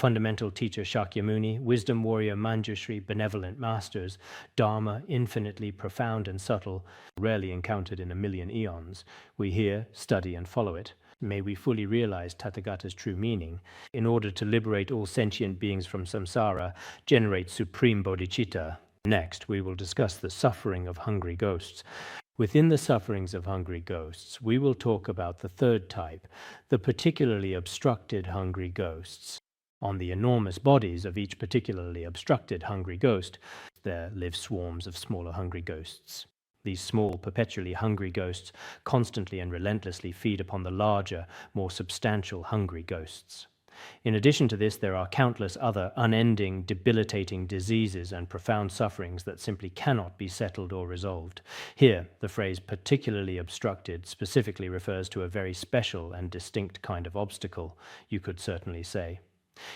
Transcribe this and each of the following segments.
fundamental teacher Shakyamuni, wisdom warrior Manjushri, benevolent masters, Dharma, infinitely profound and subtle, rarely encountered in a million eons. We hear, study, and follow it. May we fully realize Tathagata's true meaning. In order to liberate all sentient beings from samsara, generate supreme bodhicitta. Next, we will discuss the suffering of hungry ghosts. Within the sufferings of hungry ghosts, we will talk about the third type, the particularly obstructed hungry ghosts. On the enormous bodies of each particularly obstructed hungry ghost, there live swarms of smaller hungry ghosts. These small, perpetually hungry ghosts constantly and relentlessly feed upon the larger, more substantial hungry ghosts. In addition to this, there are countless other unending, debilitating diseases and profound sufferings that simply cannot be settled or resolved. Here, the phrase particularly obstructed specifically refers to a very special and distinct kind of obstacle, you could certainly say.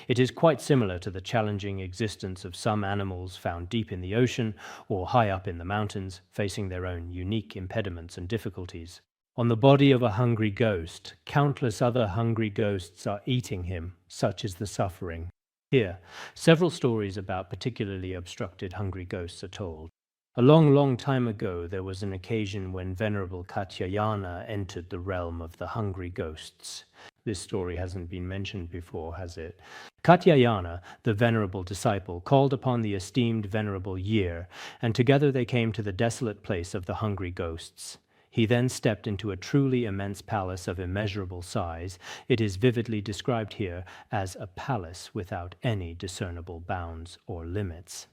It is quite similar to the challenging existence of some animals found deep in the ocean or high up in the mountains, facing their own unique impediments and difficulties. On the body of a hungry ghost, countless other hungry ghosts are eating him, such is the suffering. Here, several stories about particularly obstructed hungry ghosts are told. A long, long time ago, there was an occasion when Venerable Katyayana entered the realm of the hungry ghosts. This story hasn't been mentioned before, has it? Katyayana, the venerable disciple, called upon the esteemed Venerable Year, and together they came to the desolate place of the hungry ghosts. He then stepped into a truly immense palace of immeasurable size. It is vividly described here as a palace without any discernible bounds or limits.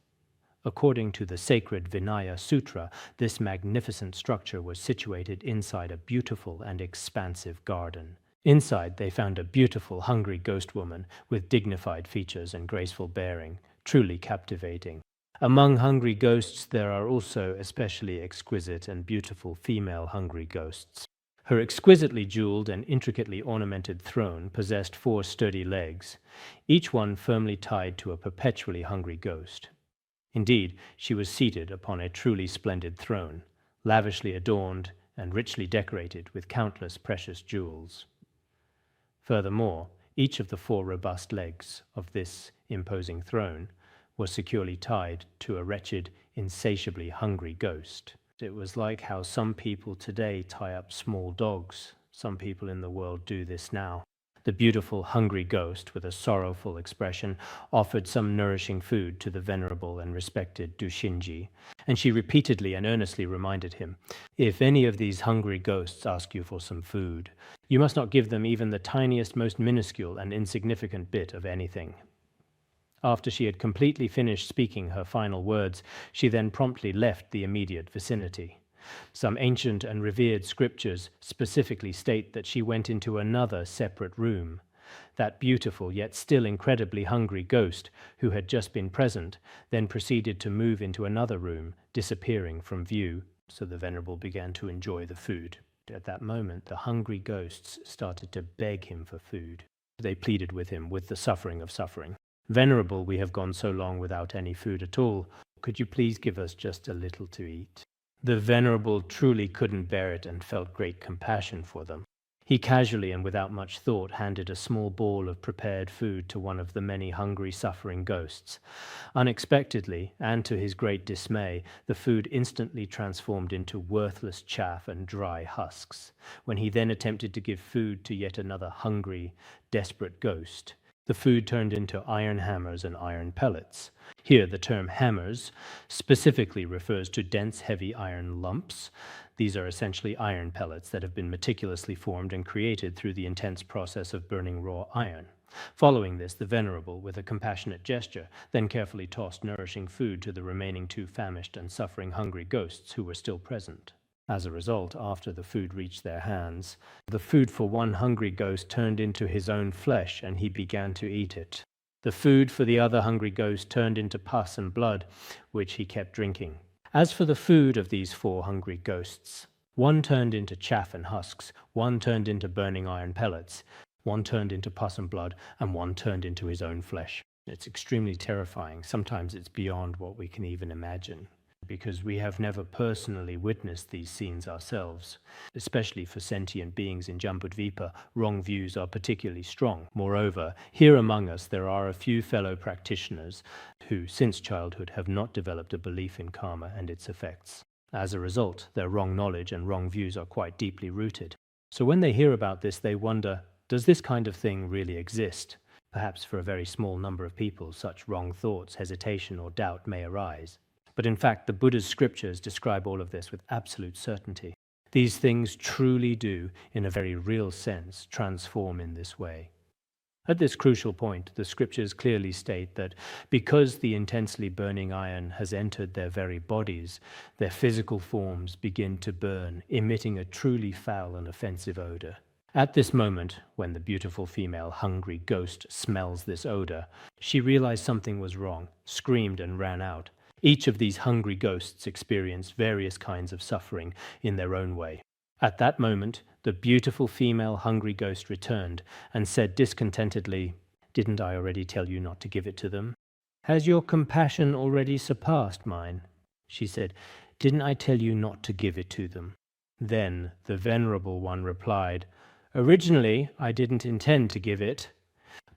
According to the sacred Vinaya Sutra, this magnificent structure was situated inside a beautiful and expansive garden. Inside, they found a beautiful, hungry ghost woman with dignified features and graceful bearing, truly captivating. Among hungry ghosts, there are also especially exquisite and beautiful female hungry ghosts. Her exquisitely jeweled and intricately ornamented throne possessed 4 sturdy legs, each one firmly tied to a perpetually hungry ghost. Indeed, she was seated upon a truly splendid throne, lavishly adorned and richly decorated with countless precious jewels. Furthermore, each of the 4 robust legs of this imposing throne was securely tied to a wretched, insatiably hungry ghost. It was like how some people today tie up small dogs. Some people in the world do this now. The beautiful, hungry ghost, with a sorrowful expression, offered some nourishing food to the venerable and respected Dushinji, and she repeatedly and earnestly reminded him, "If any of these hungry ghosts ask you for some food, you must not give them even the tiniest, most minuscule and insignificant bit of anything." After she had completely finished speaking her final words, she then promptly left the immediate vicinity. Some ancient and revered scriptures specifically state that she went into another separate room. That beautiful yet still incredibly hungry ghost, who had just been present, then proceeded to move into another room, disappearing from view, so the Venerable began to enjoy the food. At that moment, the hungry ghosts started to beg him for food. They pleaded with him with the suffering of suffering. "Venerable, we have gone so long without any food at all. Could you please give us just a little to eat?" The Venerable truly couldn't bear it and felt great compassion for them. He casually and without much thought handed a small ball of prepared food to one of the many hungry, suffering ghosts. Unexpectedly, and to his great dismay, the food instantly transformed into worthless chaff and dry husks. When he then attempted to give food to yet another hungry, desperate ghost, the food turned into iron hammers and iron pellets. Here, the term hammers specifically refers to dense, heavy iron lumps. These are essentially iron pellets that have been meticulously formed and created through the intense process of burning raw iron. Following this, the Venerable, with a compassionate gesture, then carefully tossed nourishing food to the remaining 2 famished and suffering hungry ghosts who were still present. As a result, after the food reached their hands, the food for one hungry ghost turned into his own flesh, and he began to eat it. The food for the other hungry ghost turned into pus and blood, which he kept drinking. As for the food of these 4 hungry ghosts, one turned into chaff and husks, one turned into burning iron pellets, one turned into pus and blood, and one turned into his own flesh. It's extremely terrifying. Sometimes it's beyond what we can even imagine. because we have never personally witnessed these scenes ourselves. Especially for sentient beings in Jambudvipa, wrong views are particularly strong. Moreover, here among us there are a few fellow practitioners who, since childhood, have not developed a belief in karma and its effects. As a result, their wrong knowledge and wrong views are quite deeply rooted. So when they hear about this, they wonder, does this kind of thing really exist? Perhaps for a very small number of people, such wrong thoughts, hesitation, or doubt may arise. But in fact, the Buddha's scriptures describe all of this with absolute certainty. These things truly do, in a very real sense, transform in this way. At this crucial point, the scriptures clearly state that because the intensely burning iron has entered their very bodies, their physical forms begin to burn, emitting a truly foul and offensive odor. At this moment, when the beautiful female hungry ghost smells this odor, she realized something was wrong, screamed and ran out. Each of these hungry ghosts experienced various kinds of suffering in their own way. At that moment, the beautiful female hungry ghost returned and said discontentedly, "Didn't I already tell you not to give it to them? Has your compassion already surpassed mine?" She said, "Didn't I tell you not to give it to them?" Then the Venerable One replied, "Originally, I didn't intend to give it,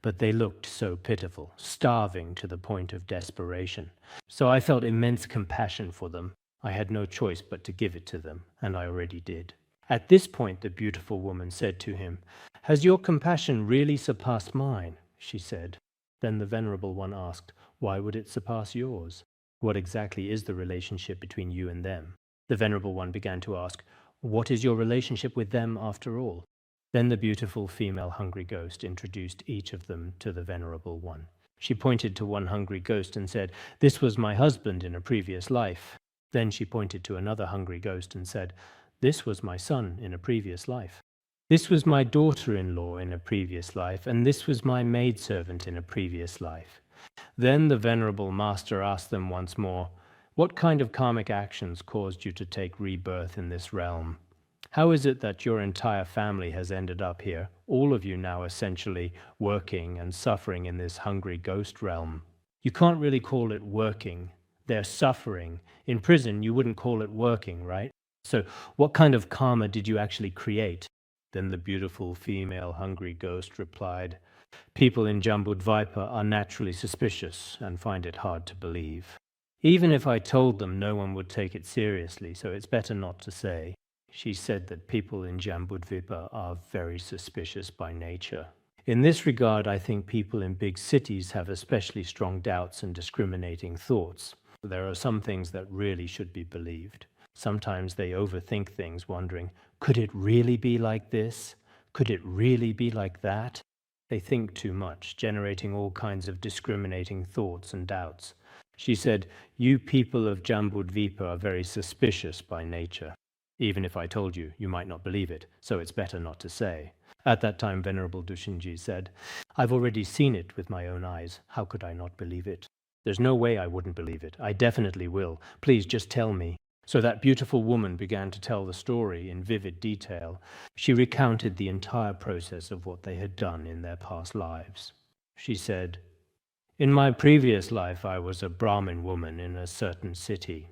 but they looked so pitiful, starving to the point of desperation. So I felt immense compassion for them. I had no choice but to give it to them, and I already did." At this point, the beautiful woman said to him, "Has your compassion really surpassed mine?" She said. Then the Venerable One asked, "Why would it surpass yours? What exactly is the relationship between you and them?" The Venerable One began to ask, "What is your relationship with them after all?" Then the beautiful female hungry ghost introduced each of them to the Venerable One. She pointed to one hungry ghost and said, "This was my husband in a previous life." Then she pointed to another hungry ghost and said, "This was my son in a previous life. This was my daughter-in-law in a previous life, and this was my maidservant in a previous life." Then the Venerable Master asked them once more, "What kind of karmic actions caused you to take rebirth in this realm? How is it that your entire family has ended up here, all of you now essentially working and suffering in this hungry ghost realm? You can't really call it working. They're suffering. In prison, you wouldn't call it working, right? So what kind of karma did you actually create?" Then the beautiful female hungry ghost replied, "People in Jambudvipa are naturally suspicious and find it hard to believe. Even if I told them, no one would take it seriously, so it's better not to say." She said that people in Jambudvipa are very suspicious by nature. In this regard, I think people in big cities have especially strong doubts and discriminating thoughts. There are some things that really should be believed. Sometimes they overthink things, wondering, could it really be like this? Could it really be like that? They think too much, generating all kinds of discriminating thoughts and doubts. She said, "You people of Jambudvipa are very suspicious by nature. Even if I told you, you might not believe it, so it's better not to say." At that time, Venerable Dushinji said, "I've already seen it with my own eyes. How could I not believe it? There's no way I wouldn't believe it. I definitely will. Please just tell me." So that beautiful woman began to tell the story in vivid detail. She recounted the entire process of what they had done in their past lives. She said, "In my previous life, I was a Brahmin woman in a certain city.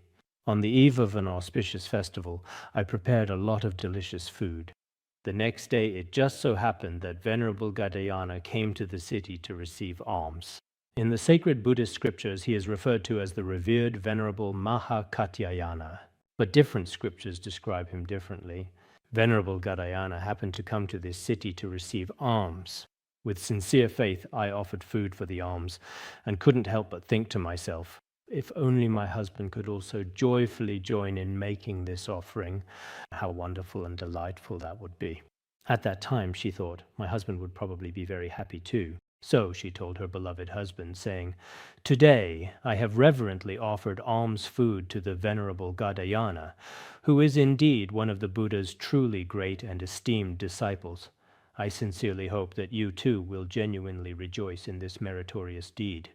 On the eve of an auspicious festival, I prepared a lot of delicious food. The next day, it just so happened that Venerable Gadayana came to the city to receive alms. In the sacred Buddhist scriptures, he is referred to as the revered Venerable Mahakatyayana, but different scriptures describe him differently. Venerable Gadayana happened to come to this city to receive alms. With sincere faith, I offered food for the alms and couldn't help but think to myself, if only my husband could also joyfully join in making this offering, how wonderful and delightful that would be." At that time, she thought, my husband would probably be very happy too. So she told her beloved husband, saying, "Today I have reverently offered alms food to the Venerable Gadayana, who is indeed one of the Buddha's truly great and esteemed disciples. I sincerely hope that you too will genuinely rejoice in this meritorious deed."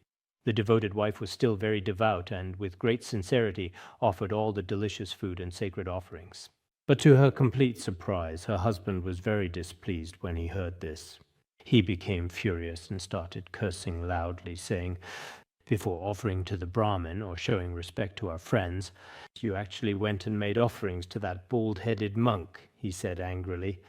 The devoted wife was still very devout and, with great sincerity, offered all the delicious food and sacred offerings. But to her complete surprise, her husband was very displeased when he heard this. He became furious and started cursing loudly, saying, Before offering to the Brahmin or showing respect to our friends, you actually went and made offerings to that bald-headed monk, he said angrily.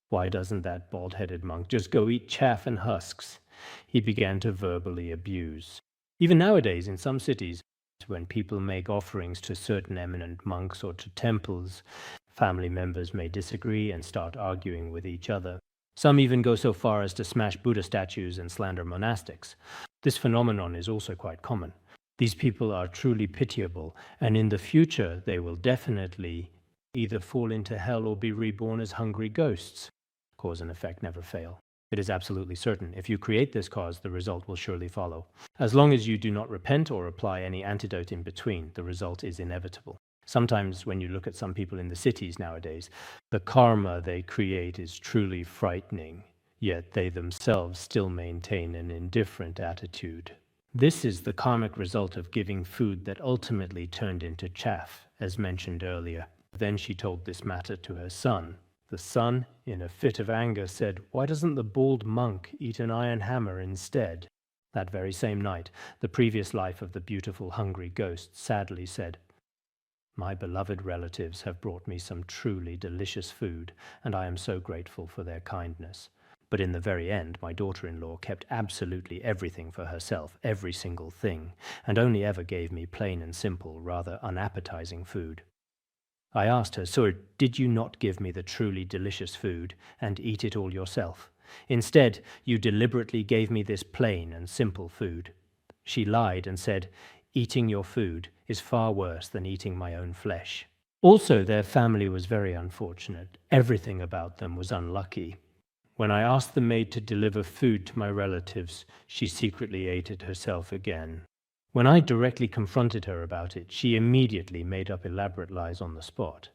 Why doesn't that bald-headed monk just go eat chaff and husks? He began to verbally abuse. Even nowadays, in some cities, when people make offerings to certain eminent monks or to temples, family members may disagree and start arguing with each other. Some even go so far as to smash Buddha statues and slander monastics. This phenomenon is also quite common. These people are truly pitiable, and in the future they will definitely either fall into hell or be reborn as hungry ghosts. Cause and effect never fail. It is absolutely certain. If you create this cause, the result will surely follow. As long as you do not repent or apply any antidote in between, the result is inevitable. Sometimes when you look at some people in the cities nowadays, the karma they create is truly frightening, yet they themselves still maintain an indifferent attitude. This is the karmic result of giving food that ultimately turned into chaff, as mentioned earlier. Then she told this matter to her son. The son, in a fit of anger, said, "Why doesn't the bald monk eat an iron hammer instead?" That very same night, the previous life of the beautiful hungry ghost sadly said, "My beloved relatives have brought me some truly delicious food, and I am so grateful for their kindness. But in the very end, my daughter-in-law kept absolutely everything for herself, every single thing, and only ever gave me plain and simple, rather unappetizing food. I asked her, 'Sir, did you not give me the truly delicious food and eat it all yourself? Instead, you deliberately gave me this plain and simple food.' She lied and said, 'Eating your food is far worse than eating my own flesh.' Also, their family was very unfortunate. Everything about them was unlucky. When I asked the maid to deliver food to my relatives, she secretly ate it herself again. When I directly confronted her about it, she immediately made up elaborate lies on the spot.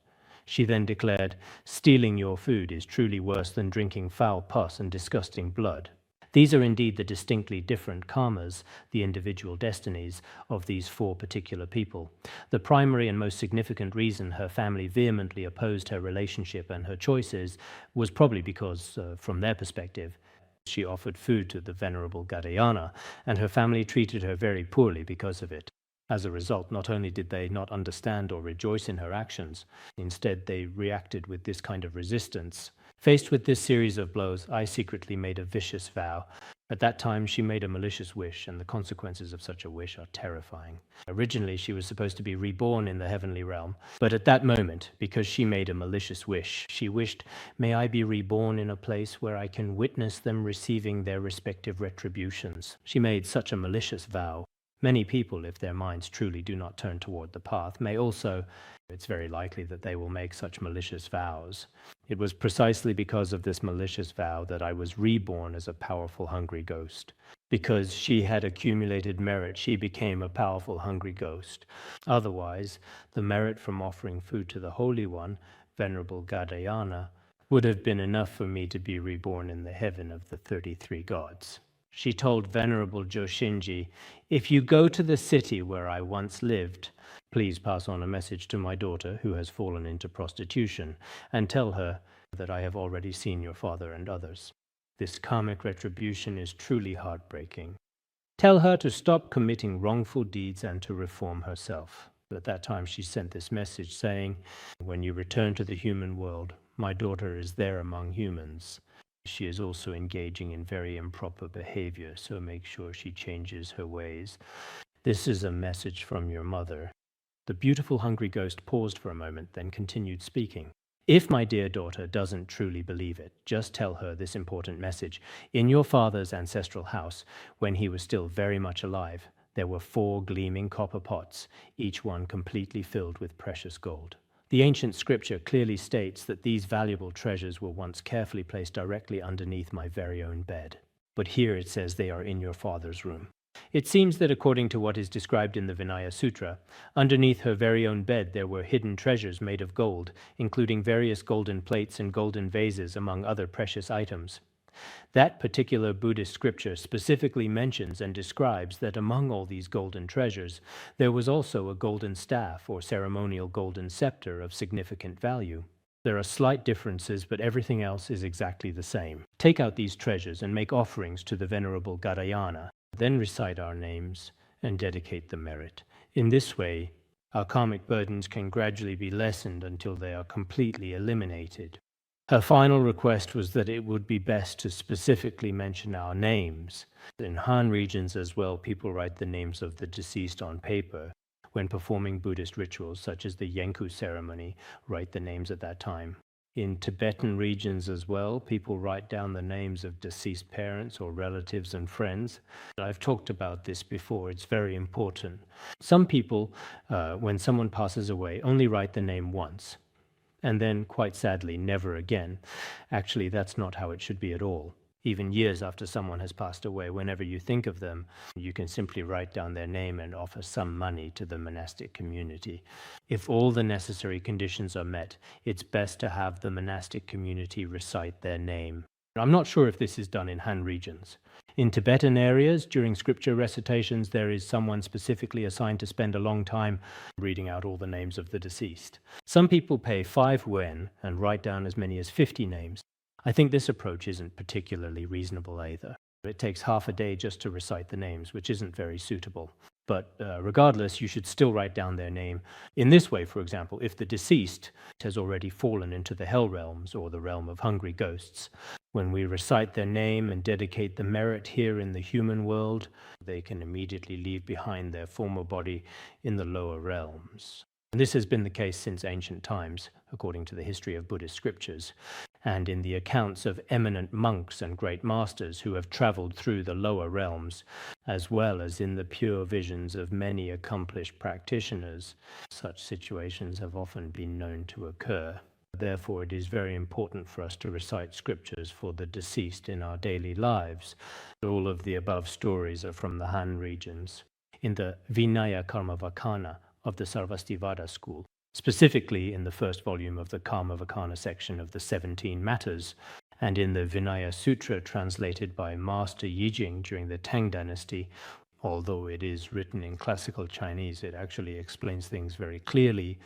She then declared, 'Stealing your food is truly worse than drinking foul pus and disgusting blood.' These are indeed the distinctly different karmas, the individual destinies of these four particular people. The primary and most significant reason her family vehemently opposed her relationship and her choices was probably because, from their perspective, she offered food to the Venerable Gadayana, and her family treated her very poorly because of it. As a result, not only did they not understand or rejoice in her actions, instead they reacted with this kind of resistance. Faced with this series of blows, I secretly made a vicious vow. At that time, she made a malicious wish, and the consequences of such a wish are terrifying. Originally, she was supposed to be reborn in the heavenly realm, but at that moment, because she made a malicious wish, she wished, 'May I be reborn in a place where I can witness them receiving their respective retributions.' She made such a malicious vow. Many people, if their minds truly do not turn toward the path, may also, it's very likely that they will make such malicious vows. It was precisely because of this malicious vow that I was reborn as a powerful hungry ghost. Because she had accumulated merit, she became a powerful hungry ghost. Otherwise, the merit from offering food to the Holy One, Venerable Gadayana, would have been enough for me to be reborn in the heaven of the 33 gods. She told Venerable Joshinji, 'If you go to the city where I once lived, please pass on a message to my daughter who has fallen into prostitution, and tell her that I have already seen your father and others. This karmic retribution is truly heartbreaking. Tell her to stop committing wrongful deeds and to reform herself.' At that time she sent this message saying, 'When you return to the human world, my daughter is there among humans. She is also engaging in very improper behavior, so make sure she changes her ways. This is a message from your mother.' The beautiful hungry ghost paused for a moment, then continued speaking. 'If my dear daughter doesn't truly believe it, just tell her this important message. In your father's ancestral house, when he was still very much alive, there were 4 gleaming copper pots, each one completely filled with precious gold. The ancient scripture clearly states that these valuable treasures were once carefully placed directly underneath my very own bed. But here it says they are in your father's room. It seems that according to what is described in the Vinaya Sutra, underneath her very own bed there were hidden treasures made of gold, including various golden plates and golden vases, among other precious items. That particular Buddhist scripture specifically mentions and describes that among all these golden treasures, there was also a golden staff or ceremonial golden scepter of significant value. There are slight differences, but everything else is exactly the same. Take out these treasures and make offerings to the Venerable Gadayana. Then recite our names and dedicate the merit. In this way, our karmic burdens can gradually be lessened until they are completely eliminated. Her final request was that it would be best to specifically mention our names. In Han regions as well, people write the names of the deceased on paper. When performing Buddhist rituals, such as the Yenku ceremony, write the names at that time. In Tibetan regions as well, people write down the names of deceased parents or relatives and friends. I've talked about this before, it's very important. Some people, when someone passes away, only write the name once, and then, quite sadly, never again. Actually, that's not how it should be at all. Even years after someone has passed away, whenever you think of them, you can simply write down their name and offer some money to the monastic community. If all the necessary conditions are met, it's best to have the monastic community recite their name. I'm not sure if this is done in Han regions. In Tibetan areas, during scripture recitations, there is someone specifically assigned to spend a long time reading out all the names of the deceased. Some people pay 5 wen and write down as many as 50 names. I think this approach isn't particularly reasonable either. It takes half a day just to recite the names, which isn't very suitable. But regardless, you should still write down their name. In this way, for example, if the deceased has already fallen into the hell realms or the realm of hungry ghosts, when we recite their name and dedicate the merit here in the human world, they can immediately leave behind their former body in the lower realms. And this has been the case since ancient times, according to the history of Buddhist scriptures, and in the accounts of eminent monks and great masters who have traveled through the lower realms, as well as in the pure visions of many accomplished practitioners. Such situations have often been known to occur. Therefore, it is very important for us to recite scriptures for the deceased in our daily lives. All of the above stories are from the Han regions. In the Vinaya Karmavakana of the Sarvastivada school, specifically in the first volume of the Karmavakana section of the 17 Matters, and in the Vinaya Sutra translated by Master Yijing during the Tang dynasty. Although it is written in classical Chinese, it actually explains things very clearly.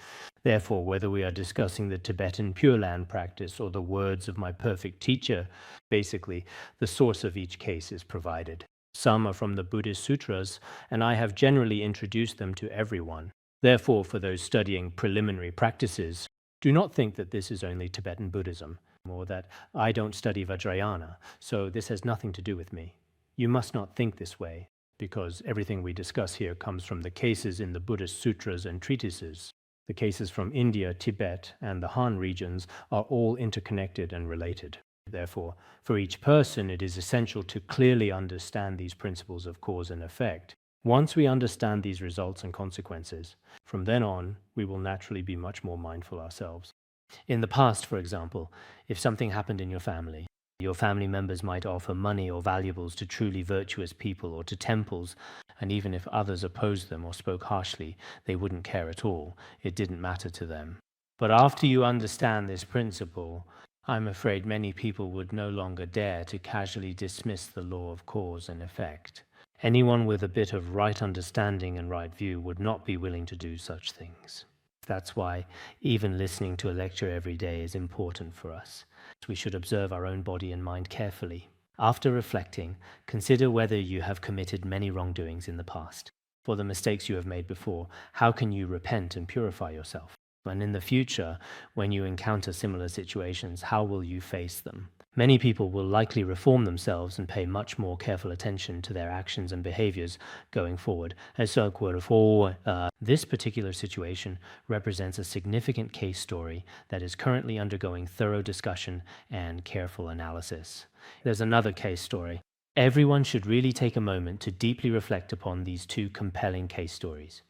Therefore, whether we are discussing the Tibetan Pure Land practice or the words of my perfect teacher, basically, the source of each case is provided. Some are from the Buddhist sutras, and I have generally introduced them to everyone. Therefore, for those studying preliminary practices, do not think that this is only Tibetan Buddhism, or that I don't study Vajrayana, so this has nothing to do with me. You must not think this way, because everything we discuss here comes from the cases in the Buddhist sutras and treatises. The cases from India, Tibet, and the Han regions are all interconnected and related. Therefore, for each person, it is essential to clearly understand these principles of cause and effect. Once we understand these results and consequences, from then on, we will naturally be much more mindful ourselves. In the past, for example, if something happened in your family members might offer money or valuables to truly virtuous people or to temples, and even if others opposed them or spoke harshly, they wouldn't care at all. It didn't matter to them. But after you understand this principle, I'm afraid many people would no longer dare to casually dismiss the law of cause and effect. Anyone with a bit of right understanding and right view would not be willing to do such things. That's why even listening to a lecture every day is important for us. We should observe our own body and mind carefully. After reflecting, consider whether you have committed many wrongdoings in the past. For the mistakes you have made before, how can you repent and purify yourself? And in the future, when you encounter similar situations, how will you face them? Many people will likely reform themselves and pay much more careful attention to their actions and behaviors going forward. This particular situation represents a significant case story that is currently undergoing thorough discussion and careful analysis. There's another case story. Everyone should really take a moment to deeply reflect upon these two compelling case stories.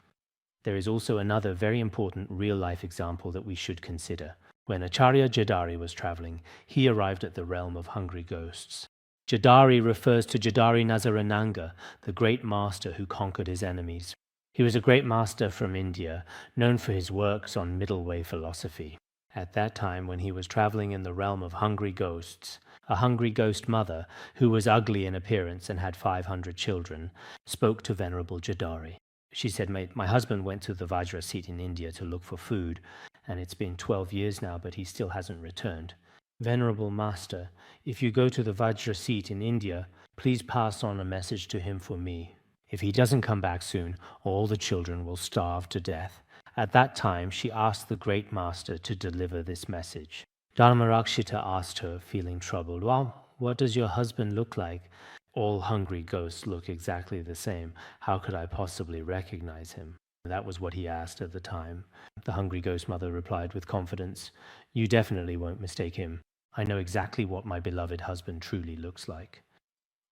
There is also another very important real-life example that we should consider. When Acharya Jadari was traveling, he arrived at the realm of hungry ghosts. Jadari refers to Jadari Nazarananga, the great master who conquered his enemies. He was a great master from India, known for his works on middle way philosophy. At that time, when he was traveling in the realm of hungry ghosts, a hungry ghost mother, who was ugly in appearance and had 500 children, spoke to Venerable Jadari. She said, my husband went to the Vajrasattva in India to look for food, and it's been 12 years now, but he still hasn't returned. Venerable Master, if you go to the Vajrasattva in India, please pass on a message to him for me. If he doesn't come back soon, all the children will starve to death. At that time, she asked the great master to deliver this message. Dharmarakshita asked her, feeling troubled, "Well, what does your husband look like?" "All hungry ghosts look exactly the same. How could I possibly recognize him?" That was what he asked at the time. The hungry ghost mother replied with confidence, "You definitely won't mistake him. I know exactly what my beloved husband truly looks like.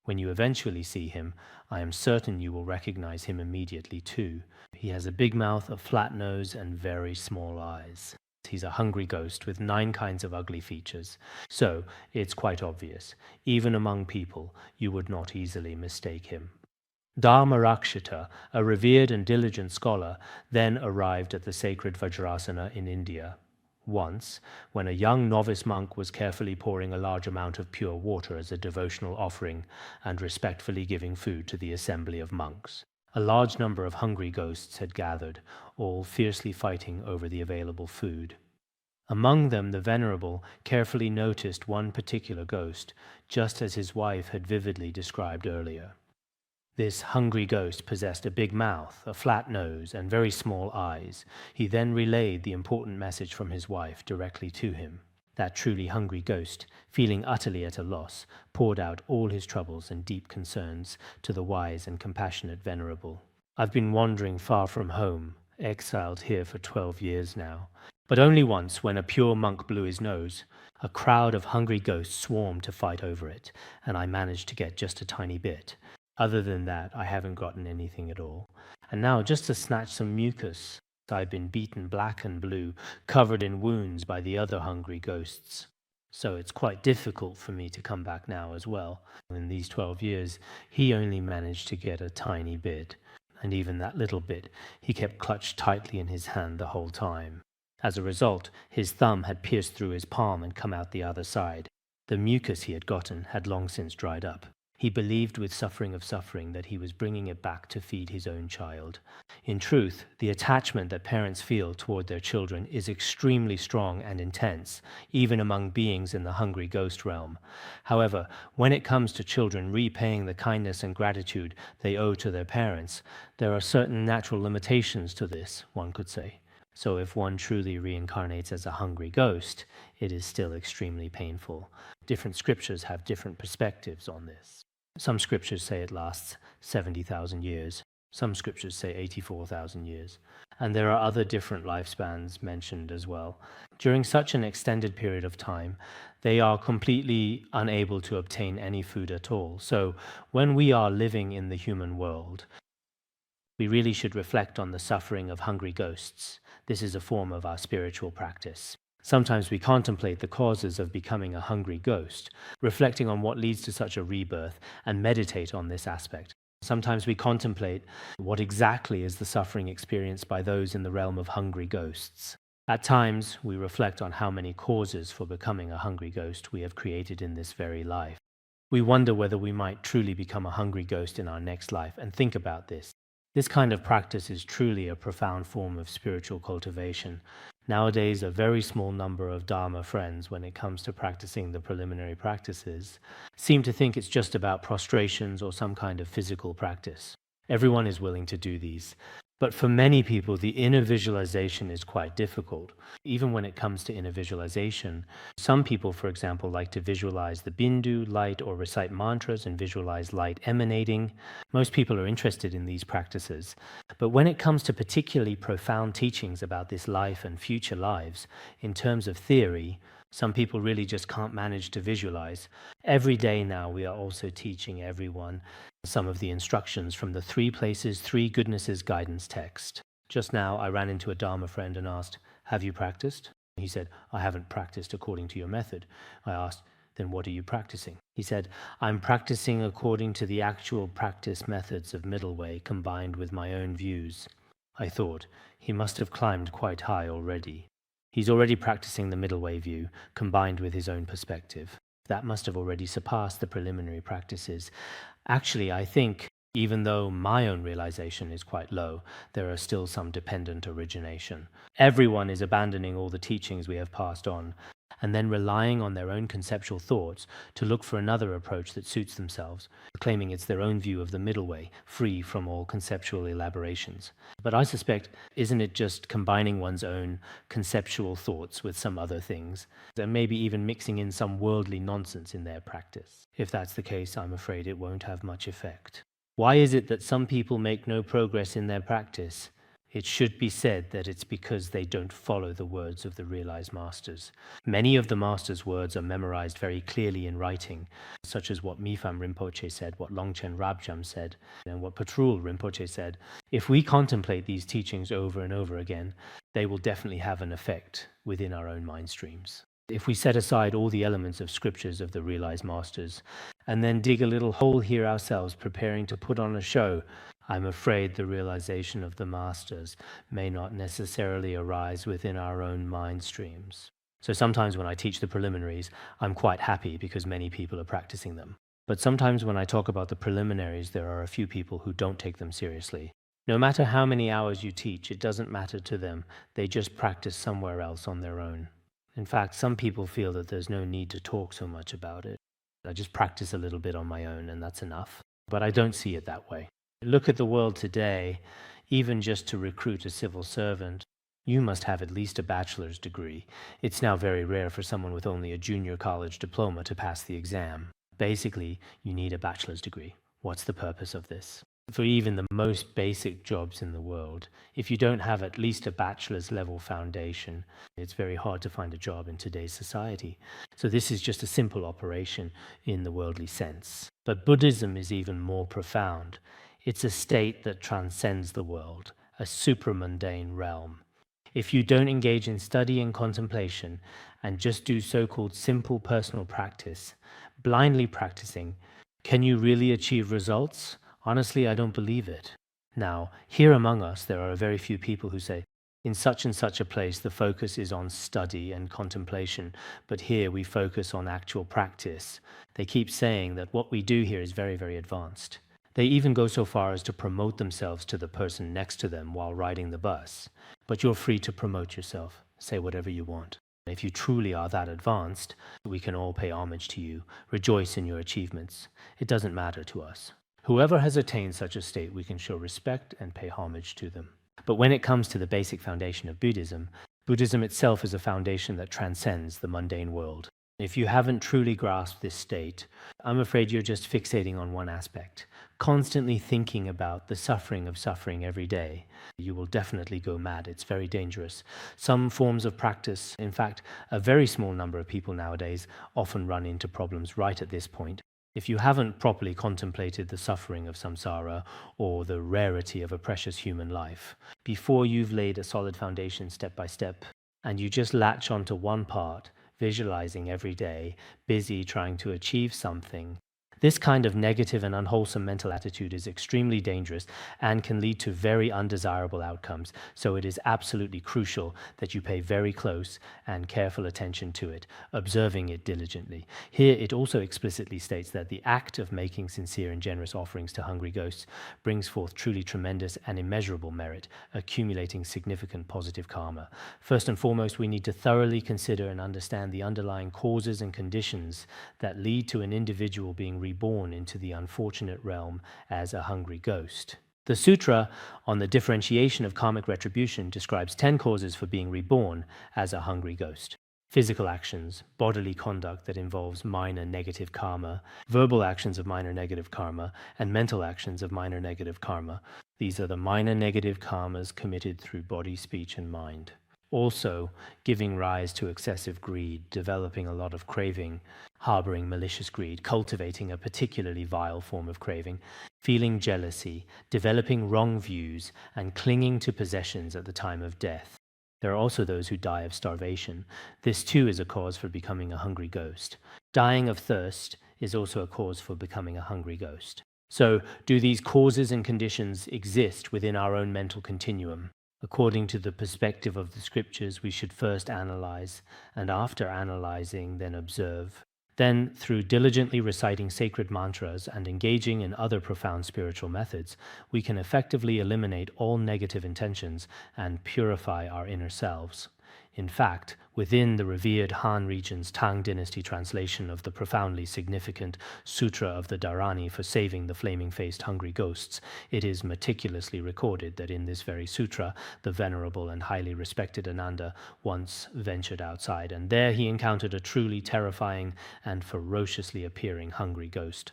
When you eventually see him, I am certain you will recognize him immediately too. He has a big mouth, a flat nose, and very small eyes. He's a hungry ghost with 9 kinds of ugly features. So it's quite obvious. Even among people, you would not easily mistake him." Dharmarakshita, a revered and diligent scholar, then arrived at the sacred Vajrasattva in India. Once, when a young novice monk was carefully pouring a large amount of pure water as a devotional offering and respectfully giving food to the assembly of monks, a large number of hungry ghosts had gathered, all fiercely fighting over the available food. Among them, the Venerable carefully noticed one particular ghost, just as his wife had vividly described earlier. This hungry ghost possessed a big mouth, a flat nose, and very small eyes. He then relayed the important message from his wife directly to him. That truly hungry ghost, feeling utterly at a loss, poured out all his troubles and deep concerns to the wise and compassionate Venerable. "I've been wandering far from home, exiled here for 12 years now. But only once, when a pure monk blew his nose, a crowd of hungry ghosts swarmed to fight over it, and I managed to get just a tiny bit. Other than that, I haven't gotten anything at all. And now, just to snatch some mucus, I've been beaten black and blue, covered in wounds by the other hungry ghosts. So it's quite difficult for me to come back now as well." In these 12 years, he only managed to get a tiny bit. And even that little bit, he kept clutched tightly in his hand the whole time. As a result, his thumb had pierced through his palm and come out the other side. The mucus he had gotten had long since dried up. He believed with suffering of suffering that he was bringing it back to feed his own child. In truth, the attachment that parents feel toward their children is extremely strong and intense, even among beings in the hungry ghost realm. However, when it comes to children repaying the kindness and gratitude they owe to their parents, there are certain natural limitations to this, one could say. So if one truly reincarnates as a hungry ghost, it is still extremely painful. Different scriptures have different perspectives on this. Some scriptures say it lasts 70,000 years. Some scriptures say 84,000 years. And there are other different lifespans mentioned as well. During such an extended period of time, they are completely unable to obtain any food at all. So when we are living in the human world, we really should reflect on the suffering of hungry ghosts. This is a form of our spiritual practice. Sometimes we contemplate the causes of becoming a hungry ghost, reflecting on what leads to such a rebirth, and meditate on this aspect. Sometimes we contemplate what exactly is the suffering experienced by those in the realm of hungry ghosts. At times, we reflect on how many causes for becoming a hungry ghost we have created in this very life. We wonder whether we might truly become a hungry ghost in our next life, and think about this. This kind of practice is truly a profound form of spiritual cultivation. Nowadays, a very small number of Dharma friends, when it comes to practicing the preliminary practices, seem to think it's just about prostrations or some kind of physical practice. Everyone is willing to do these. But for many people, the inner visualization is quite difficult. Even when it comes to inner visualization, some people, for example, like to visualize the bindu, light, or recite mantras and visualize light emanating. Most people are interested in these practices. But when it comes to particularly profound teachings about this life and future lives, in terms of theory, some people really just can't manage to visualize. Every day now, we are also teaching everyone some of the instructions from the 3 Places, 3 Goodnesses guidance text. Just now, I ran into a Dharma friend and asked, "Have you practiced?" He said, "I haven't practiced according to your method." I asked, "Then what are you practicing?" He said, "I'm practicing according to the actual practice methods of Middle Way combined with my own views." I thought, he must have climbed quite high already. He's already practicing the Middle Way view combined with his own perspective. That must have already surpassed the preliminary practices. Actually, I think, even though my own realization is quite low, there are still some dependent origination. Everyone is abandoning all the teachings we have passed on. and then relying on their own conceptual thoughts to look for another approach that suits themselves, claiming it's their own view of the middle way, free from all conceptual elaborations. But I suspect, isn't it just combining one's own conceptual thoughts with some other things, and maybe even mixing in some worldly nonsense in their practice? If that's the case, I'm afraid it won't have much effect. Why is it that some people make no progress in their practice? It should be said that it's because they don't follow the words of the realized masters. Many of the masters' words are memorized very clearly in writing, such as what Mipham Rinpoche said, what Longchen Rabjam said, and what Patrul Rinpoche said. If we contemplate these teachings over and over again, they will definitely have an effect within our own mind streams. If we set aside all the elements of scriptures of the realized masters, and then dig a little hole here ourselves, preparing to put on a show, I'm afraid the realization of the masters may not necessarily arise within our own mind streams. So sometimes when I teach the preliminaries, I'm quite happy because many people are practicing them. But sometimes when I talk about the preliminaries, there are a few people who don't take them seriously. No matter how many hours you teach, it doesn't matter to them. They just practice somewhere else on their own. In fact, some people feel that there's no need to talk so much about it. I just practice a little bit on my own and that's enough. But I don't see it that way. Look at the world today. Even just to recruit a civil servant, you must have at least a bachelor's degree. It's now very rare for someone with only a junior college diploma to pass the exam. Basically, you need a bachelor's degree. What's the purpose of this? For even the most basic jobs in the world, if you don't have at least a bachelor's level foundation, it's very hard to find a job in today's society. So this is just a simple operation in the worldly sense. But Buddhism is even more profound. It's a state that transcends the world, a supramundane realm. If you don't engage in study and contemplation and just do so-called simple personal practice, blindly practicing, can you really achieve results? Honestly, I don't believe it. Now, here among us, there are very few people who say, in such and such a place, the focus is on study and contemplation, but here we focus on actual practice. They keep saying that what we do here is very, very advanced. They even go so far as to promote themselves to the person next to them while riding the bus. But you're free to promote yourself. Say whatever you want. If you truly are that advanced, we can all pay homage to you, rejoice in your achievements. It doesn't matter to us. Whoever has attained such a state, we can show respect and pay homage to them. But when it comes to the basic foundation of Buddhism, Buddhism itself is a foundation that transcends the mundane world. If you haven't truly grasped this state, I'm afraid you're just fixating on one aspect, constantly thinking about the suffering of suffering every day. You will definitely go mad. It's very dangerous. Some forms of practice, in fact, a very small number of people nowadays often run into problems right at this point. If you haven't properly contemplated the suffering of samsara or the rarity of a precious human life, before you've laid a solid foundation step by step, and you just latch onto one part, visualizing every day, busy trying to achieve something, this kind of negative and unwholesome mental attitude is extremely dangerous and can lead to very undesirable outcomes. So it is absolutely crucial that you pay very close and careful attention to it, observing it diligently. Here it also explicitly states that the act of making sincere and generous offerings to hungry ghosts brings forth truly tremendous and immeasurable merit, accumulating significant positive karma. First and foremost, we need to thoroughly consider and understand the underlying causes and conditions that lead to an individual being reborn into the unfortunate realm as a hungry ghost. The Sutra on the differentiation of karmic retribution describes 10 causes for being reborn as a hungry ghost. Physical actions, bodily conduct that involves minor negative karma, verbal actions of minor negative karma, and mental actions of minor negative karma. These are the minor negative karmas committed through body, speech, and mind. Also, giving rise to excessive greed, developing a lot of craving, harboring malicious greed, cultivating a particularly vile form of craving, feeling jealousy, developing wrong views, and clinging to possessions at the time of death. There are also those who die of starvation. This too is a cause for becoming a hungry ghost. Dying of thirst is also a cause for becoming a hungry ghost. So, do these causes and conditions exist within our own mental continuum? According to the perspective of the scriptures, we should first analyze, and after analyzing, then observe. Then, through diligently reciting sacred mantras and engaging in other profound spiritual methods, we can effectively eliminate all negative intentions and purify our inner selves. In fact, within the revered Han region's Tang dynasty translation of the profoundly significant Sutra of the Dharani for saving the flaming-faced hungry ghosts, it is meticulously recorded that in this very sutra, the venerable and highly respected Ananda once ventured outside, and there he encountered a truly terrifying and ferociously appearing hungry ghost,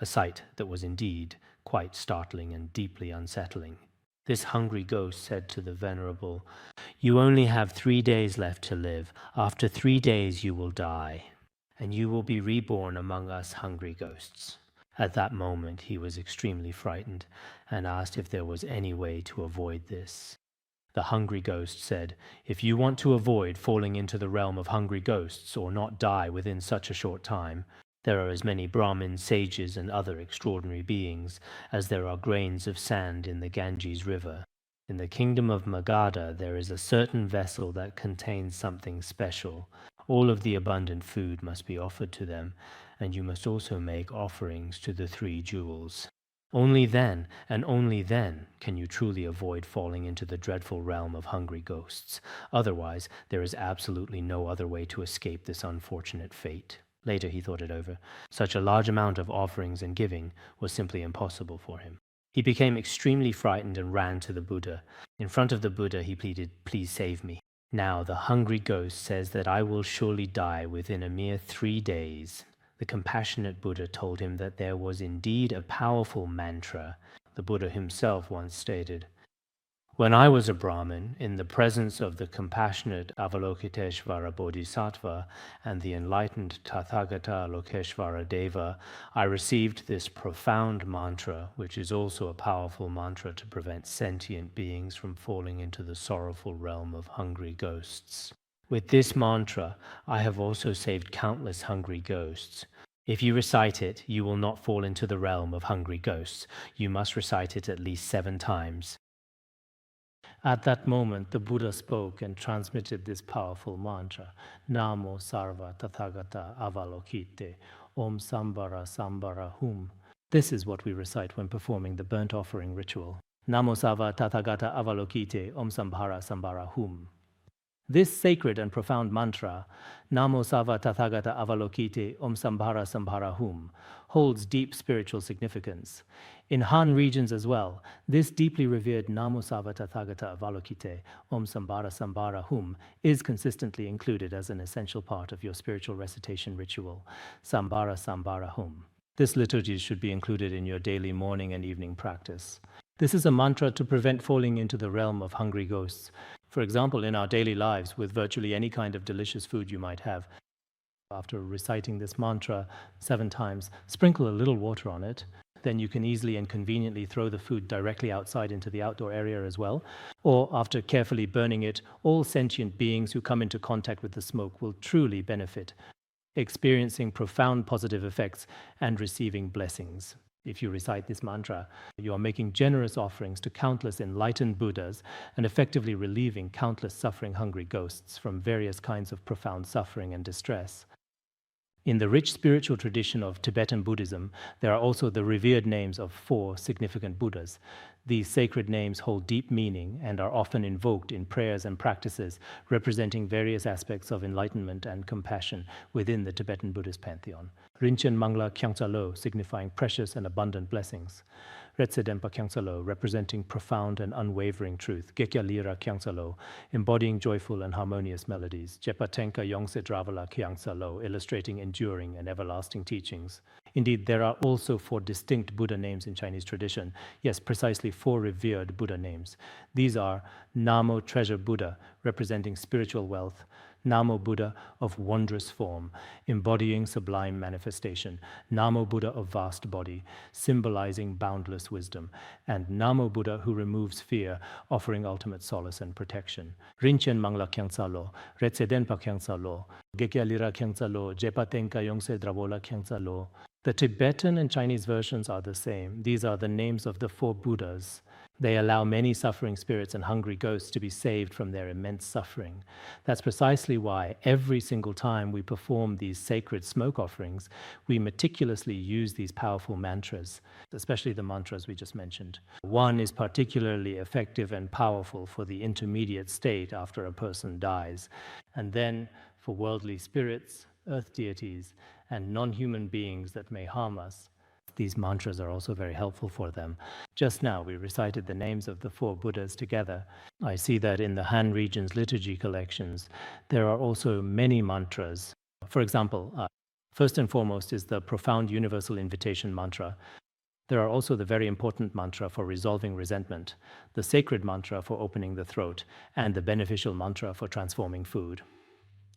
a sight that was indeed quite startling and deeply unsettling. This hungry ghost said to the venerable, "You only have 3 days left to live. After 3 days you will die, and you will be reborn among us hungry ghosts." At that moment he was extremely frightened and asked if there was any way to avoid this. The hungry ghost said, "If you want to avoid falling into the realm of hungry ghosts or not die within such a short time, there are as many Brahmins, sages, and other extraordinary beings as there are grains of sand in the Ganges River. In the kingdom of Magadha there is a certain vessel that contains something special. All of the abundant food must be offered to them, and you must also make offerings to the 3 jewels. Only then, and only then, can you truly avoid falling into the dreadful realm of hungry ghosts. Otherwise, there is absolutely no other way to escape this unfortunate fate." Later he thought it over. Such a large amount of offerings and giving was simply impossible for him. He became extremely frightened and ran to the Buddha. In front of the Buddha he pleaded, "Please save me. Now the hungry ghost says that I will surely die within a mere 3 days. The compassionate Buddha told him that there was indeed a powerful mantra. The Buddha himself once stated, "When I was a Brahmin, in the presence of the compassionate Avalokiteshvara Bodhisattva and the enlightened Tathagata Lokeshvara Deva, I received this profound mantra, which is also a powerful mantra to prevent sentient beings from falling into the sorrowful realm of hungry ghosts. With this mantra, I have also saved countless hungry ghosts. If you recite it, you will not fall into the realm of hungry ghosts. You must recite it at least 7 times. At that moment, the Buddha spoke and transmitted this powerful mantra, Namo Sarva Tathagata Avalokite, Om Sambara Sambara Hum. This is what we recite when performing the burnt offering ritual. Namo Sarva Tathagata Avalokite, Om Sambara Sambara Hum. This sacred and profound mantra, Namo Sarva Tathagata Avalokite Om Sambhara Sambhara Hum, holds deep spiritual significance. In Han regions as well, this deeply revered Namo Sarva Tathagata Avalokite Om Sambhara Sambhara Hum is consistently included as an essential part of your spiritual recitation ritual, Sambhara Sambhara Hum. This liturgy should be included in your daily morning and evening practice. This is a mantra to prevent falling into the realm of hungry ghosts. For example, in our daily lives, with virtually any kind of delicious food you might have, after reciting this mantra 7 times, sprinkle a little water on it. Then you can easily and conveniently throw the food directly outside into the outdoor area as well. Or after carefully burning it, all sentient beings who come into contact with the smoke will truly benefit, experiencing profound positive effects and receiving blessings. If you recite this mantra, you are making generous offerings to countless enlightened Buddhas and effectively relieving countless suffering hungry ghosts from various kinds of profound suffering and distress. In the rich spiritual tradition of Tibetan Buddhism, there are also the revered names of 4 significant Buddhas. These sacred names hold deep meaning and are often invoked in prayers and practices representing various aspects of enlightenment and compassion within the Tibetan Buddhist pantheon. Rinchen Mangla Kyangsa Lo, signifying precious and abundant blessings. Retse Denpa Kyangsa Lo, representing profound and unwavering truth. Gekya Lira Kyangsa Lo, embodying joyful and harmonious melodies. Jepa Tenka Yongse Dravala Kyangsa Lo, illustrating enduring and everlasting teachings. Indeed, there are also 4 distinct Buddha names in Chinese tradition. Yes, precisely 4 revered Buddha names. These are Namo Treasure Buddha, representing spiritual wealth. Namo Buddha of wondrous form, embodying sublime manifestation. Namo Buddha of vast body, symbolizing boundless wisdom. And Namo Buddha who removes fear, offering ultimate solace and protection. Rinchen Mangla Kyangsa Lo, Retse Denpa Kyangsa Lo, Gekya Lira Kyangsa Lo, Jepa Tenka Yongse Dravola Kyangsa Lo, The Tibetan and Chinese versions are the same. These are the names of the 4 Buddhas. They allow many suffering spirits and hungry ghosts to be saved from their immense suffering. That's precisely why every single time we perform these sacred smoke offerings, we meticulously use these powerful mantras, especially the mantras we just mentioned. One is particularly effective and powerful for the intermediate state after a person dies, and then for worldly spirits, earth deities, and non-human beings that may harm us. These mantras are also very helpful for them. Just now we recited the names of the 4 Buddhas together. I see that in the Han region's liturgy collections, there are also many mantras. For example, first and foremost is the profound universal invitation mantra. There are also the very important mantra for resolving resentment, the sacred mantra for opening the throat, and the beneficial mantra for transforming food,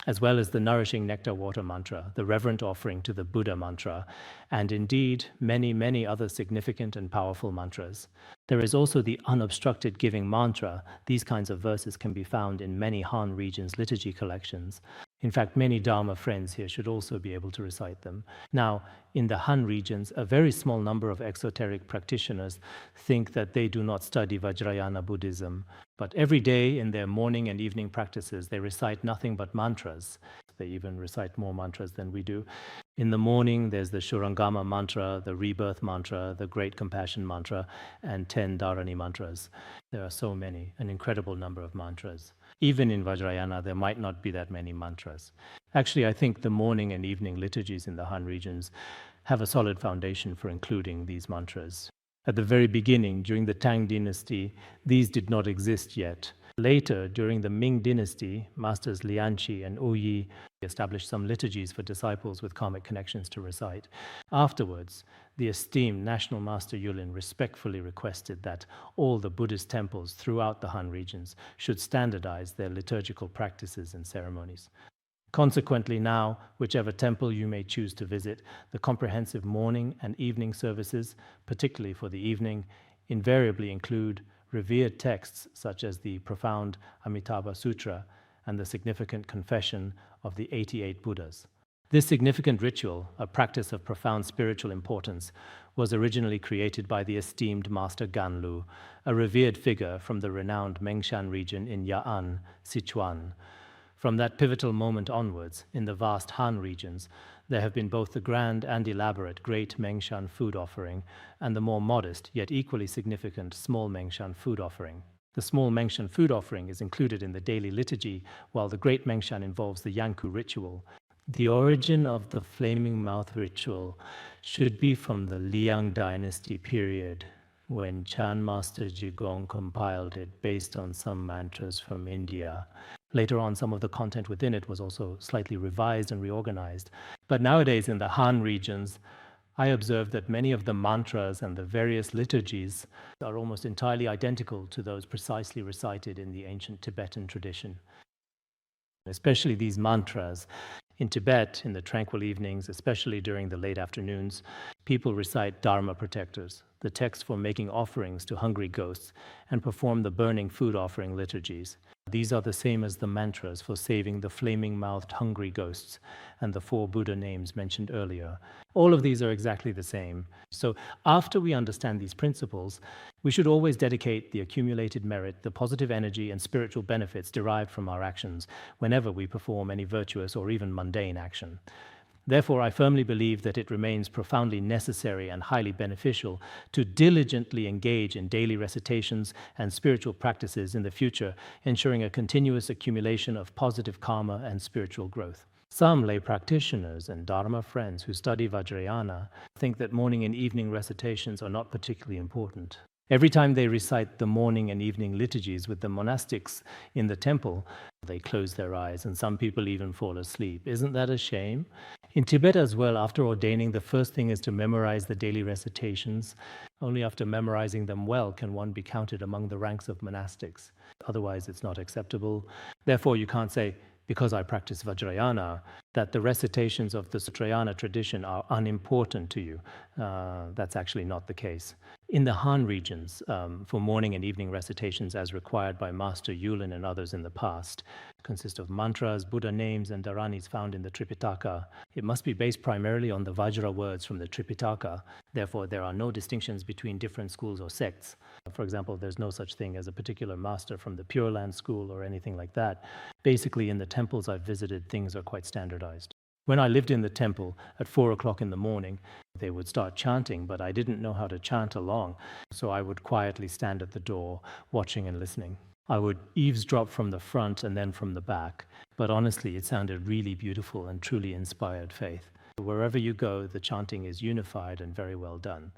as well as the nourishing nectar water mantra, the reverent offering to the Buddha mantra, and indeed many, many other significant and powerful mantras. There is also the unobstructed giving mantra. These kinds of verses can be found in many Han regions' liturgy collections. In fact, many Dharma friends here should also be able to recite them. Now, in the Han regions, a very small number of exoteric practitioners think that they do not study Vajrayana Buddhism, but every day in their morning and evening practices, they recite nothing but mantras. They even recite more mantras than we do. In the morning, there's the Shurangama mantra, the rebirth mantra, the great compassion mantra, and 10 Dharani mantras. There are so many, an incredible number of mantras. Even in Vajrayana, there might not be that many mantras. Actually, I think the morning and evening liturgies in the Han regions have a solid foundation for including these mantras. At the very beginning, during the Tang dynasty, these did not exist yet. Later, during the Ming dynasty, Masters Lianqi and Yi established some liturgies for disciples with karmic connections to recite. Afterwards, the esteemed National Master Yulin respectfully requested that all the Buddhist temples throughout the Han regions should standardize their liturgical practices and ceremonies. Consequently now, whichever temple you may choose to visit, the comprehensive morning and evening services, particularly for the evening, invariably include revered texts such as the profound Amitabha Sutra and the significant confession of the 88 Buddhas. This significant ritual, a practice of profound spiritual importance, was originally created by the esteemed Master Ganlu, a revered figure from the renowned Mengshan region in Ya'an, Sichuan. From that pivotal moment onwards, in the vast Han regions, there have been both the grand and elaborate Great Mengshan food offering and the more modest, yet equally significant Small Mengshan food offering. The Small Mengshan food offering is included in the daily liturgy, while the Great Mengshan involves the Yanku ritual. The origin of the flaming mouth ritual should be from the Liang dynasty period, when Chan Master Jigong compiled it based on some mantras from India. Later on, some of the content within it was also slightly revised and reorganized. But nowadays, in the Han regions, I observed that many of the mantras and the various liturgies are almost entirely identical to those precisely recited in the ancient Tibetan tradition. Especially these mantras. In Tibet, in the tranquil evenings, especially during the late afternoons, people recite Dharma protectors, the text for making offerings to hungry ghosts, and perform the burning food offering liturgies. These are the same as the mantras for saving the flaming-mouthed hungry ghosts and the 4 Buddha names mentioned earlier. All of these are exactly the same. So after we understand these principles, we should always dedicate the accumulated merit, the positive energy and spiritual benefits derived from our actions whenever we perform any virtuous or even mundane action. Therefore, I firmly believe that it remains profoundly necessary and highly beneficial to diligently engage in daily recitations and spiritual practices in the future, ensuring a continuous accumulation of positive karma and spiritual growth. Some lay practitioners and Dharma friends who study Vajrayana think that morning and evening recitations are not particularly important. Every time they recite the morning and evening liturgies with the monastics in the temple, they close their eyes, and some people even fall asleep. Isn't that a shame? In Tibet as well, after ordaining, the first thing is to memorize the daily recitations. Only after memorizing them well can one be counted among the ranks of monastics. Otherwise, it's not acceptable. Therefore, you can't say, because I practice Vajrayana, that the recitations of the Sutrayana tradition are unimportant to you. That's actually not the case. In the Han regions, for morning and evening recitations as required by Master Yulin and others in the past, consist of mantras, Buddha names, and dharanis found in the Tripitaka. It must be based primarily on the Vajra words from the Tripitaka. Therefore, there are no distinctions between different schools or sects. For example, there's no such thing as a particular master from the Pure Land school or anything like that. Basically, in the temples I've visited, things are quite standardized. When I lived in the temple at 4 o'clock in the morning, they would start chanting, but I didn't know how to chant along, so I would quietly stand at the door, watching and listening. I would eavesdrop from the front and then from the back, but honestly, it sounded really beautiful and truly inspired faith. Wherever you go, the chanting is unified and very well done.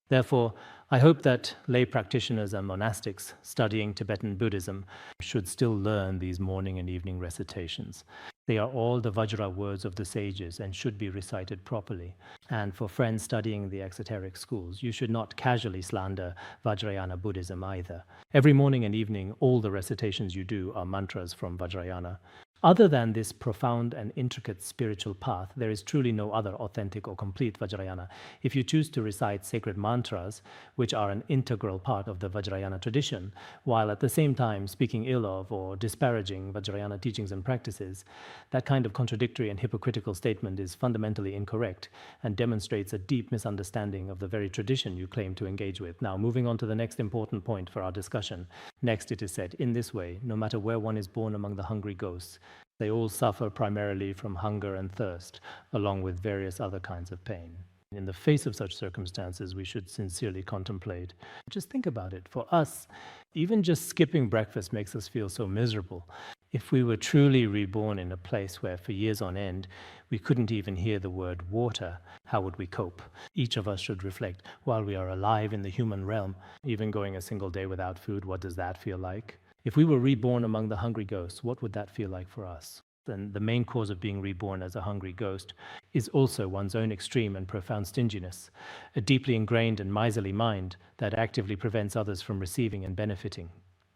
Therefore, I hope that lay practitioners and monastics studying Tibetan Buddhism should still learn these morning and evening recitations. They are all the Vajra words of the sages and should be recited properly. And for friends studying the exoteric schools, you should not casually slander Vajrayana Buddhism either. Every morning and evening, all the recitations you do are mantras from Vajrayana. Other than this profound and intricate spiritual path, there is truly no other authentic or complete Vajrayana. If you choose to recite sacred mantras, which are an integral part of the Vajrayana tradition, while at the same time speaking ill of or disparaging Vajrayana teachings and practices, that kind of contradictory and hypocritical statement is fundamentally incorrect and demonstrates a deep misunderstanding of the very tradition you claim to engage with. Now, moving on to the next important point for our discussion. Next, it is said, in this way, no matter where one is born among the hungry ghosts, they all suffer primarily from hunger and thirst, along with various other kinds of pain. In the face of such circumstances, we should sincerely contemplate. Just think about it. For us, even just skipping breakfast makes us feel so miserable. If we were truly reborn in a place where for years on end we couldn't even hear the word water, how would we cope? Each of us should reflect, while we are alive in the human realm, even going a single day without food, what does that feel like? If we were reborn among the hungry ghosts, what would that feel like for us? And the main cause of being reborn as a hungry ghost is also one's own extreme and profound stinginess, a deeply ingrained and miserly mind that actively prevents others from receiving and benefiting.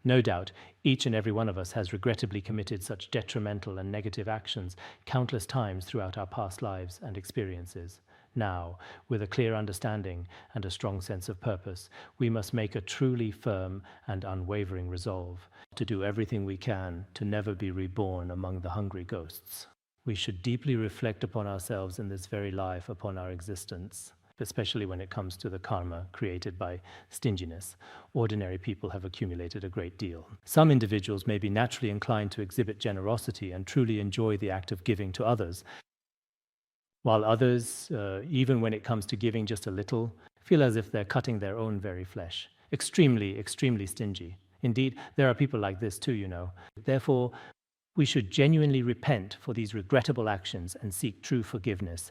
No doubt, each and every one of us has regrettably committed such detrimental and negative actions countless times throughout our past lives and experiences. Now, with a clear understanding and a strong sense of purpose, we must make a truly firm and unwavering resolve to do everything we can to never be reborn among the hungry ghosts. We should deeply reflect upon ourselves in this very life, upon our existence, especially when it comes to the karma created by stinginess. Ordinary people have accumulated a great deal. Some individuals may be naturally inclined to exhibit generosity and truly enjoy the act of giving to others, while others, even when it comes to giving just a little, feel as if they're cutting their own very flesh. Extremely, extremely stingy. Indeed, there are people like this too, you know. Therefore, we should genuinely repent for these regrettable actions and seek true forgiveness.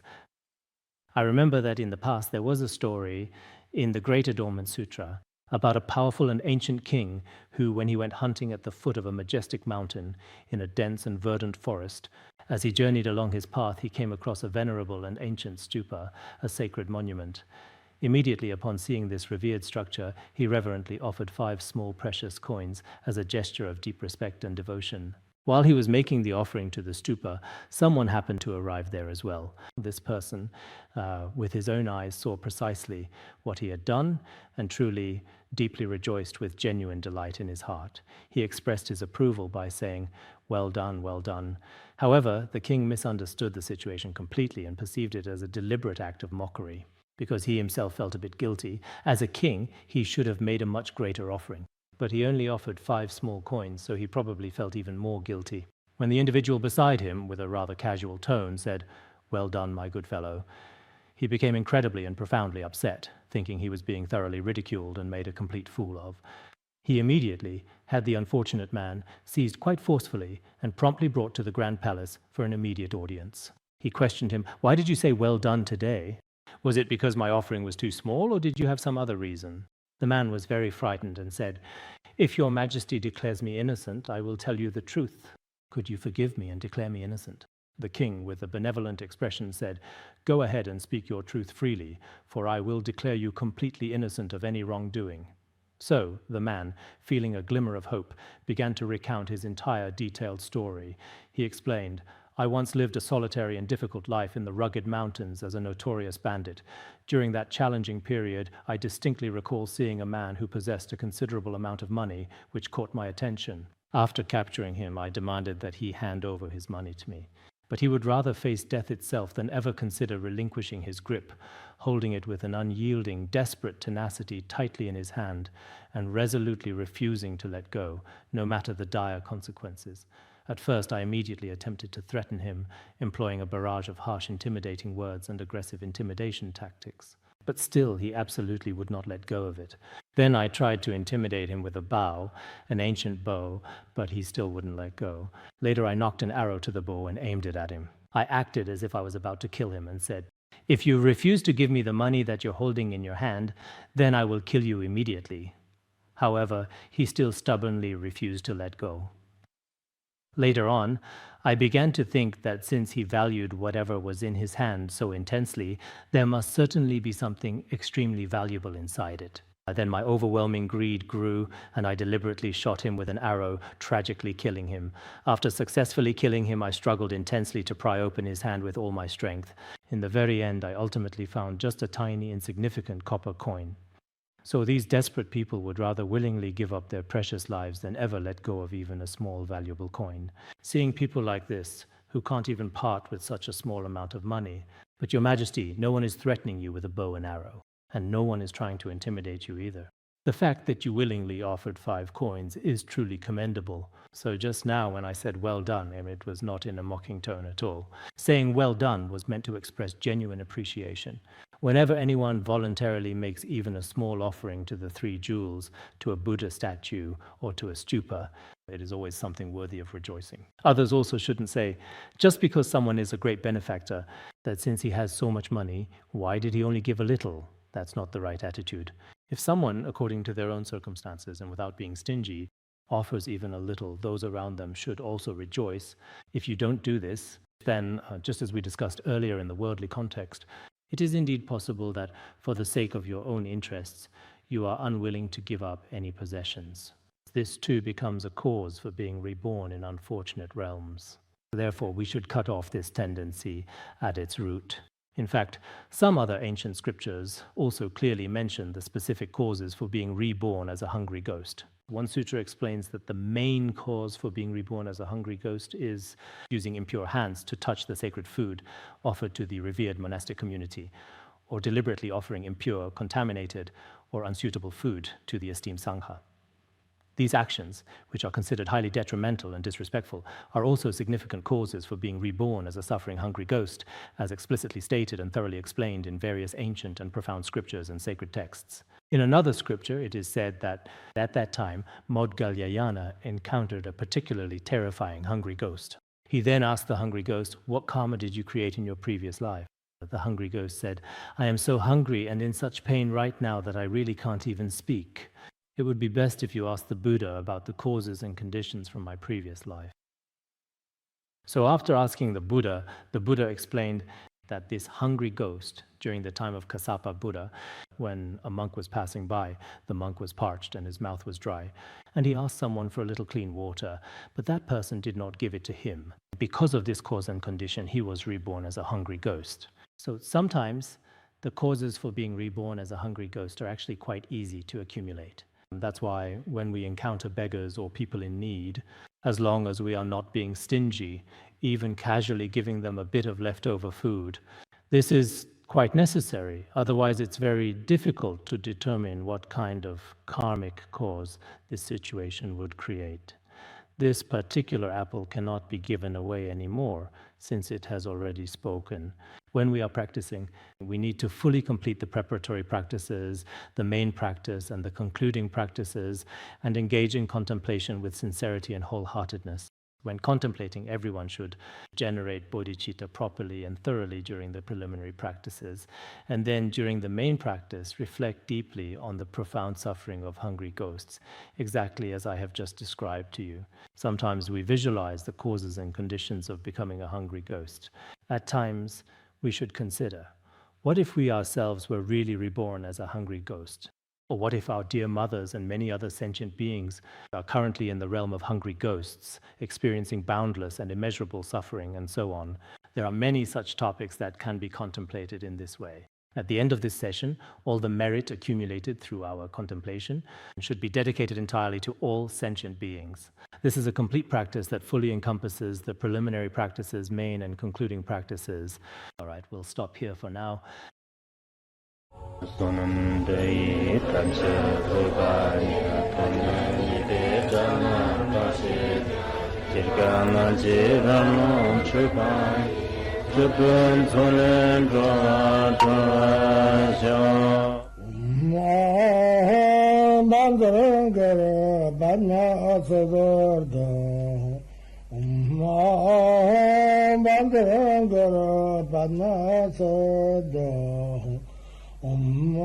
I remember that in the past there was a story in the Great Adornment Sutra about a powerful and ancient king who, when he went hunting at the foot of a majestic mountain in a dense and verdant forest, as he journeyed along his path, he came across a venerable and ancient stupa, a sacred monument. Immediately upon seeing this revered structure, he reverently offered 5 small precious coins as a gesture of deep respect and devotion. While he was making the offering to the stupa, someone happened to arrive there as well. This person, with his own eyes, saw precisely what he had done and truly deeply rejoiced with genuine delight in his heart. He expressed his approval by saying, "Well done, well done." However, the king misunderstood the situation completely and perceived it as a deliberate act of mockery. Because he himself felt a bit guilty, as a king, he should have made a much greater offering. But he only offered 5 small coins, so he probably felt even more guilty. When the individual beside him, with a rather casual tone, said, "Well done, my good fellow," he became incredibly and profoundly upset, thinking he was being thoroughly ridiculed and made a complete fool of. He immediately had the unfortunate man seized quite forcefully and promptly brought to the Grand Palace for an immediate audience. He questioned him, "Why did you say 'well done' today? Was it because my offering was too small, or did you have some other reason?" The man was very frightened and said, "If your majesty declares me innocent, I will tell you the truth. Could you forgive me and declare me innocent?" The king, with a benevolent expression, said, "Go ahead and speak your truth freely, for I will declare you completely innocent of any wrongdoing." So the man, feeling a glimmer of hope, began to recount his entire detailed story. He explained, "I once lived a solitary and difficult life in the rugged mountains as a notorious bandit. During that challenging period, I distinctly recall seeing a man who possessed a considerable amount of money, which caught my attention. After capturing him, I demanded that he hand over his money to me. But he would rather face death itself than ever consider relinquishing his grip, holding it with an unyielding, desperate tenacity tightly in his hand, and resolutely refusing to let go, no matter the dire consequences. At first, I immediately attempted to threaten him, employing a barrage of harsh, intimidating words and aggressive intimidation tactics. But still, he absolutely would not let go of it. Then I tried to intimidate him with a bow, an ancient bow, but he still wouldn't let go. Later, I knocked an arrow to the bow and aimed it at him. I acted as if I was about to kill him and said, 'If you refuse to give me the money that you're holding in your hand, then I will kill you immediately.' However, he still stubbornly refused to let go. Later on, I began to think that since he valued whatever was in his hand so intensely, there must certainly be something extremely valuable inside it. Then my overwhelming greed grew, and I deliberately shot him with an arrow, tragically killing him. After successfully killing him, I struggled intensely to pry open his hand with all my strength. In the very end, I ultimately found just a tiny, insignificant copper coin. So these desperate people would rather willingly give up their precious lives than ever let go of even a small, valuable coin. Seeing people like this, who can't even part with such a small amount of money. But Your Majesty, no one is threatening you with a bow and arrow, and no one is trying to intimidate you either. The fact that you willingly offered 5 coins is truly commendable. So just now when I said well done, it was not in a mocking tone at all. Saying well done was meant to express genuine appreciation. Whenever anyone voluntarily makes even a small offering to the 3 jewels, to a Buddha statue, or to a stupa, it is always something worthy of rejoicing. Others also shouldn't say, just because someone is a great benefactor, that since he has so much money, why did he only give a little? That's not the right attitude. If someone, according to their own circumstances and without being stingy, offers even a little, those around them should also rejoice. If you don't do this, then, just as we discussed earlier in the worldly context, it is indeed possible that for the sake of your own interests, you are unwilling to give up any possessions. This too becomes a cause for being reborn in unfortunate realms. Therefore, we should cut off this tendency at its root. In fact, some other ancient scriptures also clearly mention the specific causes for being reborn as a hungry ghost. One sutra explains that the main cause for being reborn as a hungry ghost is using impure hands to touch the sacred food offered to the revered monastic community, or deliberately offering impure, contaminated, or unsuitable food to the esteemed sangha. These actions, which are considered highly detrimental and disrespectful, are also significant causes for being reborn as a suffering, hungry ghost, as explicitly stated and thoroughly explained in various ancient and profound scriptures and sacred texts. In another scripture, it is said that at that time, Moggallana encountered a particularly terrifying hungry ghost. He then asked the hungry ghost, "What karma did you create in your previous life?" The hungry ghost said, "I am so hungry and in such pain right now that I really can't even speak. It would be best if you asked the Buddha about the causes and conditions from my previous life." So after asking the Buddha explained that this hungry ghost, during the time of Kassapa Buddha, when a monk was passing by, the monk was parched and his mouth was dry, and he asked someone for a little clean water, but that person did not give it to him. Because of this cause and condition, he was reborn as a hungry ghost. So sometimes the causes for being reborn as a hungry ghost are actually quite easy to accumulate. That's why when we encounter beggars or people in need, as long as we are not being stingy, even casually giving them a bit of leftover food, this is quite necessary. Otherwise, it's very difficult to determine what kind of karmic cause this situation would create. This particular apple cannot be given away anymore, since it has already spoken. When we are practicing, we need to fully complete the preparatory practices, the main practice, and the concluding practices, and engage in contemplation with sincerity and wholeheartedness. When contemplating, everyone should generate bodhicitta properly and thoroughly during the preliminary practices, and then during the main practice, reflect deeply on the profound suffering of hungry ghosts, exactly as I have just described to you. Sometimes we visualize the causes and conditions of becoming a hungry ghost. At times, we should consider, what if we ourselves were really reborn as a hungry ghost? Or what if our dear mothers and many other sentient beings are currently in the realm of hungry ghosts, experiencing boundless and immeasurable suffering, and so on? There are many such topics that can be contemplated in this way. At the end of this session, all the merit accumulated through our contemplation should be dedicated entirely to all sentient beings. This is a complete practice that fully encompasses the preliminary practices, main and concluding practices. All right, we'll stop here for now. Om